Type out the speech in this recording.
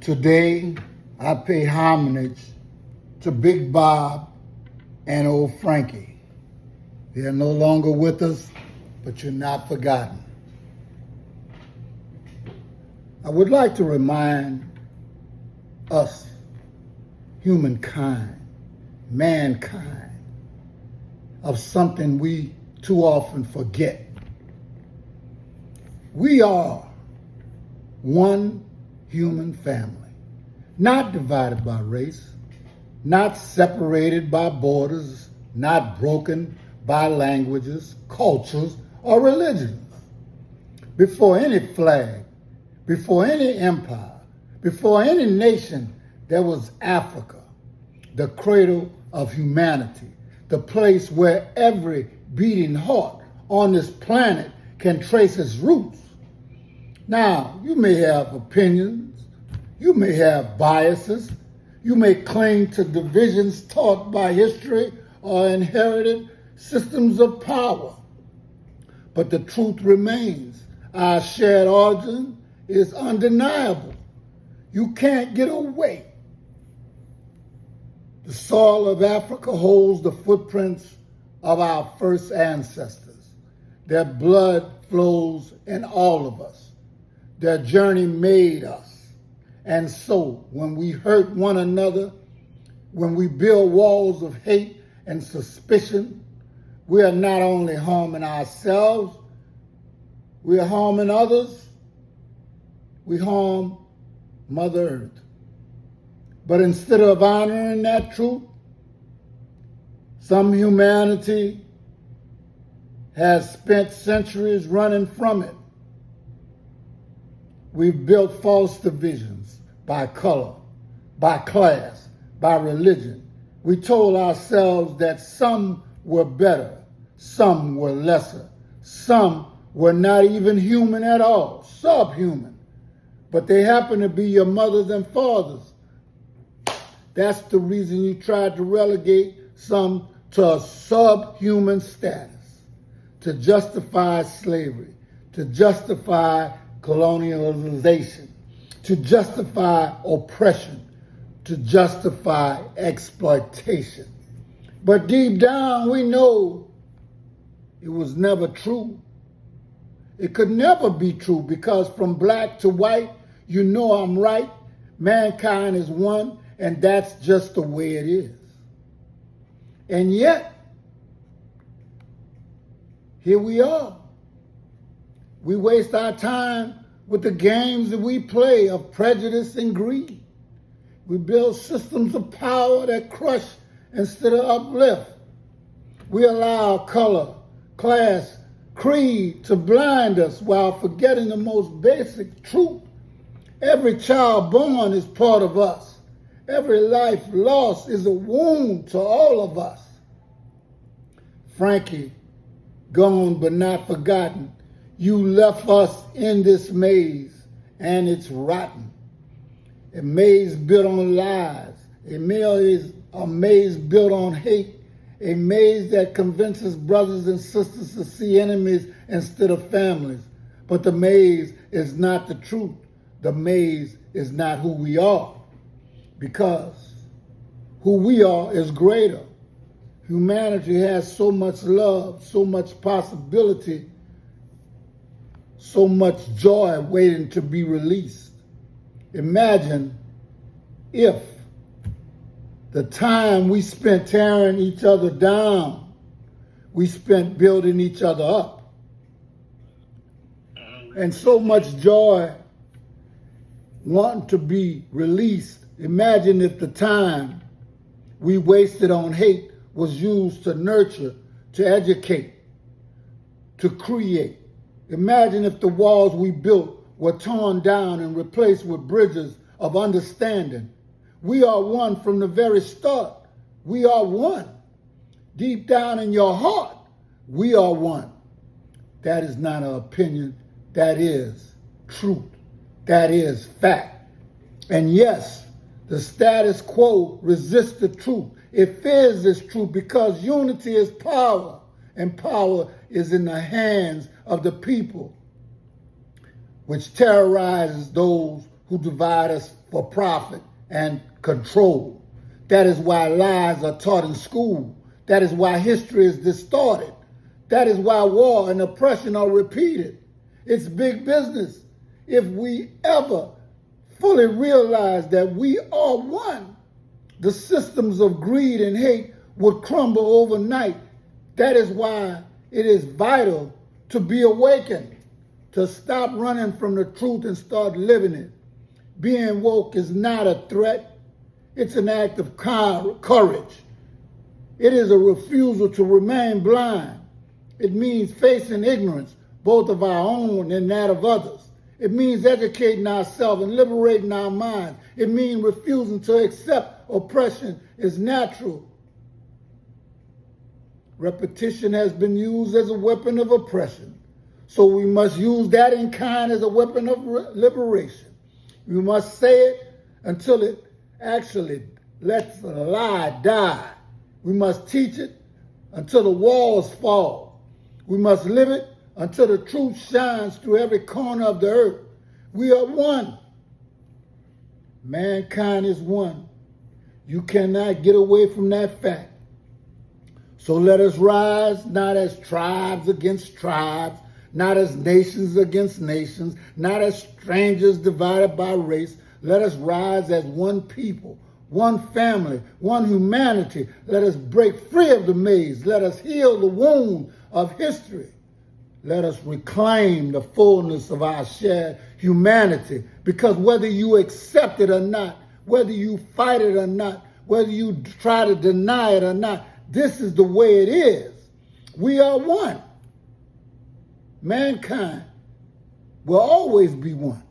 Today, I pay homage to Big Bob and old Frankie. They're no longer with us, but you're not forgotten. I would like to remind us, humankind, mankind, of something we too often forget. We are one human family, not divided by race, not separated by borders, not broken by languages, cultures, or religions. Before any flag, before any empire, before any nation, there was Africa, the cradle of humanity, the place where every beating heart on this planet can trace its roots. Now, you may have opinions, you may have biases, you may cling to divisions taught by history or inherited systems of power. But the truth remains. Our shared origin is undeniable. You can't get away. The soil of Africa holds the footprints of our first ancestors. Their blood flows in all of us. Their journey made us. And so, when we hurt one another, when we build walls of hate and suspicion, we are not only harming ourselves, we are harming others, we harm Mother Earth. But instead of honoring that truth, some humanity has spent centuries running from it. We've built false divisions by color, by class, by religion. We told ourselves that some were better, some were lesser, some were not even human at all, subhuman. But they happen to be your mothers and fathers. That's the reason you tried to relegate some to a subhuman status, to justify slavery, to justify colonialization, to justify oppression, to justify exploitation. But deep down, we know it was never true. It could never be true because from black to white, you know I'm right. Mankind is one, and that's just the way it is. And yet, here we are. We waste our time with the games that we play of prejudice and greed. We build systems of power that crush instead of uplift. We allow color, class, creed to blind us while forgetting the most basic truth. Every child born is part of us. Every life lost is a wound to all of us. Frankie, gone but not forgotten, you left us in this maze, and it's rotten. A maze built on lies, a maze built on hate, a maze that convinces brothers and sisters to see enemies instead of families. But the maze is not the truth. The maze is not who we are, because who we are is greater. Humanity has so much love, so much possibility, so much joy waiting to be released. Imagine if the time we spent tearing each other down, we spent building each other up. And so much joy wanting to be released. Imagine if the time we wasted on hate was used to nurture, to educate, to create. Imagine if the walls we built were torn down and replaced with bridges of understanding. We are one from the very start. We are one. Deep down in your heart, we are one. That is not an opinion. That is truth. That is fact. And yes, the status quo resists the truth. It fears this truth because unity is power, and power is in the hands of the people, which terrorizes those who divide us for profit and control. That is why lies are taught in school. That is why history is distorted. That is why war and oppression are repeated. It's big business. If we ever fully realize that we are one, the systems of greed and hate would crumble overnight. That is why it is vital to be awakened, to stop running from the truth and start living it. Being woke is not a threat. It's an act of courage. It is a refusal to remain blind. It means facing ignorance, both of our own and that of others. It means educating ourselves and liberating our minds. It means refusing to accept oppression is natural. Repetition has been used as a weapon of oppression. So we must use that in kind as a weapon of liberation. We must say it until it actually lets the lie die. We must teach it until the walls fall. We must live it until the truth shines through every corner of the earth. We are one. Mankind is one. You cannot get away from that fact. So let us rise, not as tribes against tribes, not as nations against nations, not as strangers divided by race. Let us rise as one people, one family, one humanity. Let us break free of the maze. Let us heal the wound of history. Let us reclaim the fullness of our shared humanity, because whether you accept it or not, whether you fight it or not, whether you try to deny it or not, this is the way it is. We are one. Mankind will always be one.